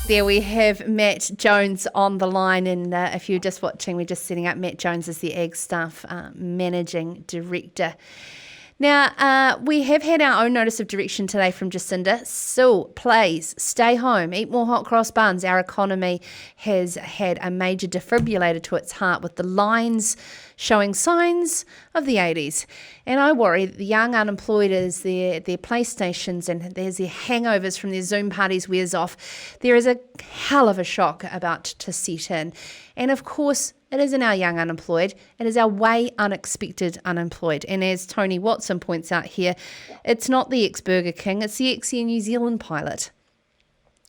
there we have Matt Jones on the line, and if you're just watching, we're just setting up. Matt Jones is the AgStaff Managing Director. Now, we have had our own notice of direction today from Jacinda. So, please, stay home, eat more hot cross buns. Our economy has had a major defibrillator to its heart with the lines showing signs of the 80s. And I worry that the young unemployed, as their PlayStations and there's their hangovers from their Zoom parties wears off, there is a hell of a shock about to set in. And of course, it isn't our young unemployed, it is our way unexpected unemployed. And as Tony Watson points out here, it's not the ex-Burger King, it's the ex-Air New Zealand pilot.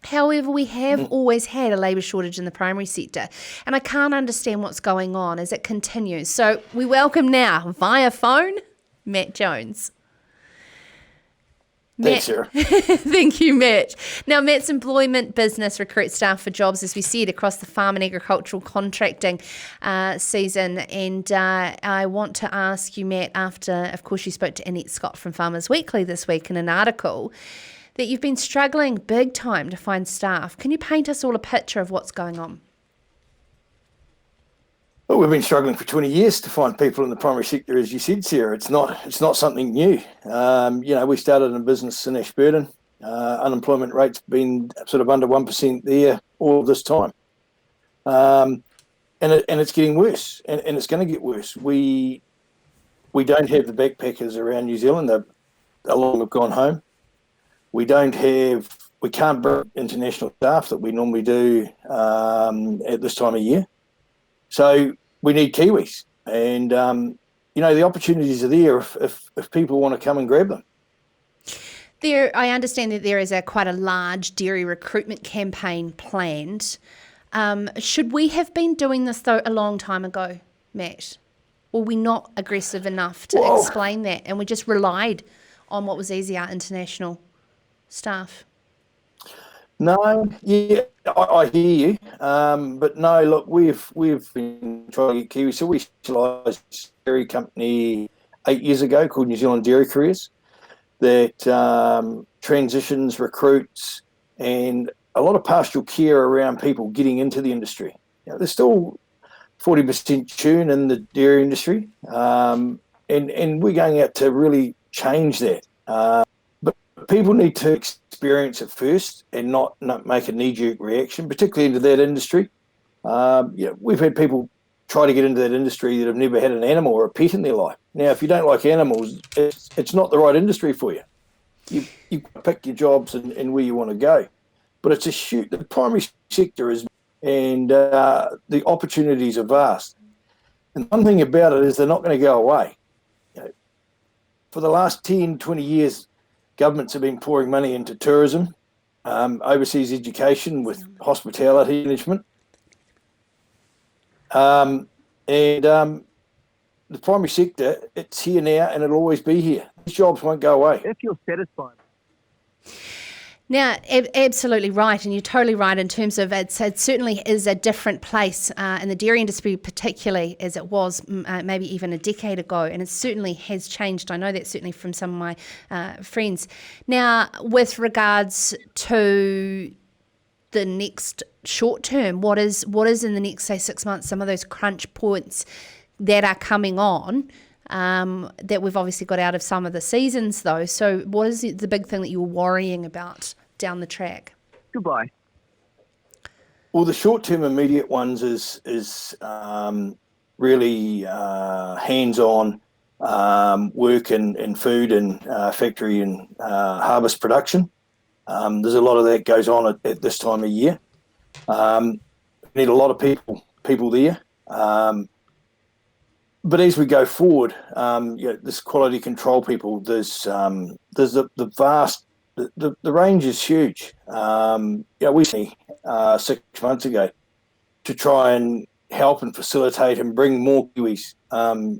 However, we have always had a labour shortage in the primary sector, and I can't understand what's going on as it continues. So we welcome now, via phone, Matt Jones. Thanks, Sarah. Thank you, Matt. Now, Matt's employment business recruits staff for jobs, as we said, across the farm and agricultural contracting season. And I want to ask you, Matt, after, of course, you spoke to Annette Scott from Farmers Weekly this week in an article, that you've been struggling big time to find staff. Can you paint us all a picture of what's going on? Well, we've been struggling for 20 years to find people in the primary sector, as you said, Sarah. It's not something new. We started in a business in Ashburton. Unemployment rate's been sort of under 1% there all this time. And it's getting worse, and it's going to get worse. We don't have the backpackers around New Zealand. A lot of them have gone home. We can't bring international staff that we normally do at this time of year. So we need Kiwis, and the opportunities are there if people want to come and grab them. I understand that there is quite a large dairy recruitment campaign planned. Should we have been doing this though a long time ago, Matt? Were we not aggressive enough to explain that, and we just relied on what was easy, our international staff? No, yeah, I hear you, but no. Look, we've been trying to get Kiwi. So we specialised a dairy company 8 years ago called New Zealand Dairy Careers that transitions, recruits, and a lot of pastoral care around people getting into the industry. There's still 40% churn in the dairy industry, and we're going out to really change that. But people need to experience it first and not make a knee-jerk reaction, particularly into that industry. We've had people try to get into that industry that have never had an animal or a pet in their life. Now, if you don't like animals, it's not the right industry for you. You pick your jobs and where you want to go. But it's the primary sector is, and the opportunities are vast. And one thing about it is they're not going to go away. For the last 10, 20 years, governments have been pouring money into tourism, overseas education with hospitality management. And the primary sector, it's here now and it'll always be here. These jobs won't go away. If you're satisfied. Now, absolutely right, and you're totally right in terms of it certainly is a different place in the dairy industry, particularly as it was maybe even a decade ago, and it certainly has changed. I know that certainly from some of my friends. Now, with regards to the next short term, what is in the next, say, 6 months, some of those crunch points that are coming on, that we've obviously got out of some of the seasons though. So what is the big thing that you're worrying about down the track? Goodbye. Well, the short-term immediate ones is really hands-on work in food and factory and harvest production. There's a lot of that goes on at this time of year. We need a lot of people there. But as we go forward, this quality control people, there's the vast, the range is huge. We see 6 months ago to try and help and facilitate and bring more Kiwis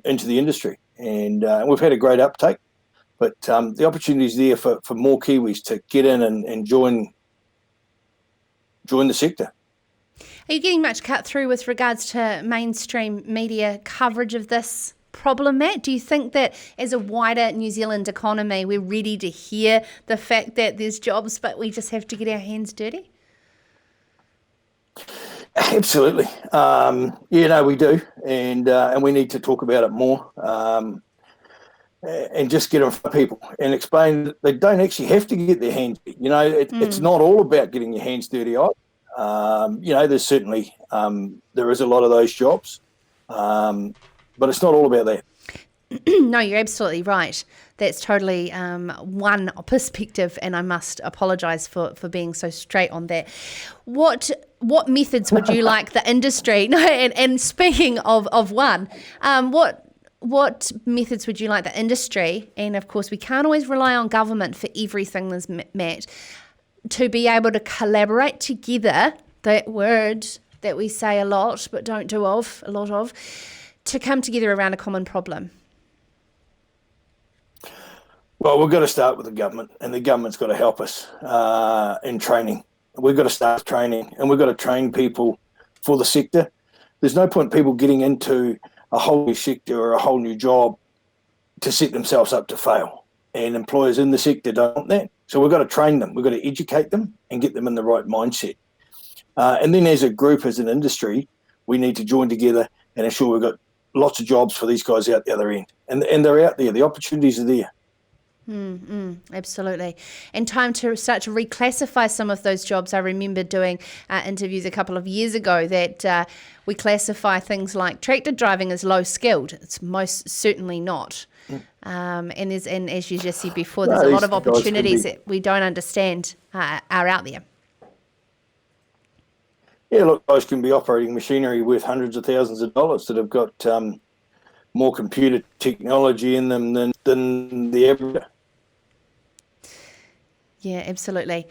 into the industry, and we've had a great uptake. But the opportunity is there for more Kiwis to get in and join the sector. Are you getting much cut through with regards to mainstream media coverage of this problem, Matt? Do you think that as a wider New Zealand economy, we're ready to hear the fact that there's jobs, but we just have to get our hands dirty? Absolutely. We do, and we need to talk about it more, and just get in front of people and explain that they don't actually have to get their hands dirty. It's not all about getting your hands dirty either. There's certainly there is a lot of those jobs, but it's not all about that. No, you're absolutely right. That's totally one perspective, and I must apologise for being so straight on that. What methods would you like the industry? No, and speaking of one, what methods would you like the industry? And of course, we can't always rely on government for everything, Matt, to be able to collaborate together. That word that we say a lot but don't do a lot of, to come together around a common problem. Well, we've got to start with the government, and the government's got to help us in training. We've got to start training, and we've got to train people for the sector. There's no point people getting into a whole new sector or a whole new job to set themselves up to fail. And employers in the sector don't want that. So we've got to train them. We've got to educate them and get them in the right mindset. And then as a group, as an industry, we need to join together and ensure we've got lots of jobs for these guys out the other end. And they're out there. The opportunities are there. Absolutely. And time to start to reclassify some of those jobs. I remember doing interviews a couple of years ago that we classify things like tractor driving as low skilled. It's most certainly not. And as you just said before, there's a lot of opportunities that we don't understand are out there. Yeah, look, guys can be operating machinery worth hundreds of thousands of dollars that have got more computer technology in them than the average. Yeah, absolutely.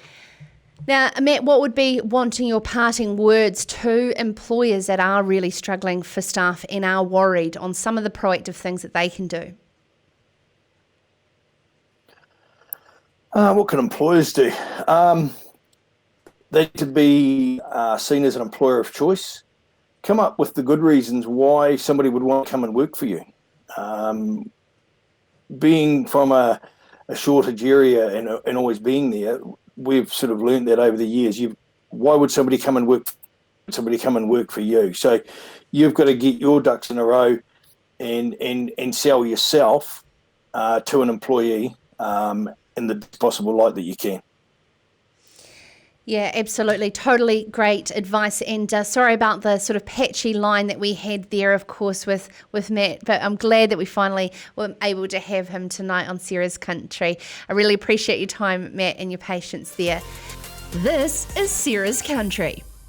Now, Matt, what would be wanting your parting words to employers that are really struggling for staff and are worried on some of the proactive things that they can do? What can employers do? They need to be seen as an employer of choice. Come up with the good reasons why somebody would want to come and work for you. Being from a shortage area and always being there, we've sort of learned that over the years. Why would somebody come and work for you? So you've got to get your ducks in a row and sell yourself to an employee in the best possible light that you can. Yeah, absolutely. Totally great advice. And sorry about the sort of patchy line that we had there, of course, with Matt. But I'm glad that we finally were able to have him tonight on Sarah's Country. I really appreciate your time, Matt, and your patience there. This is Sarah's Country.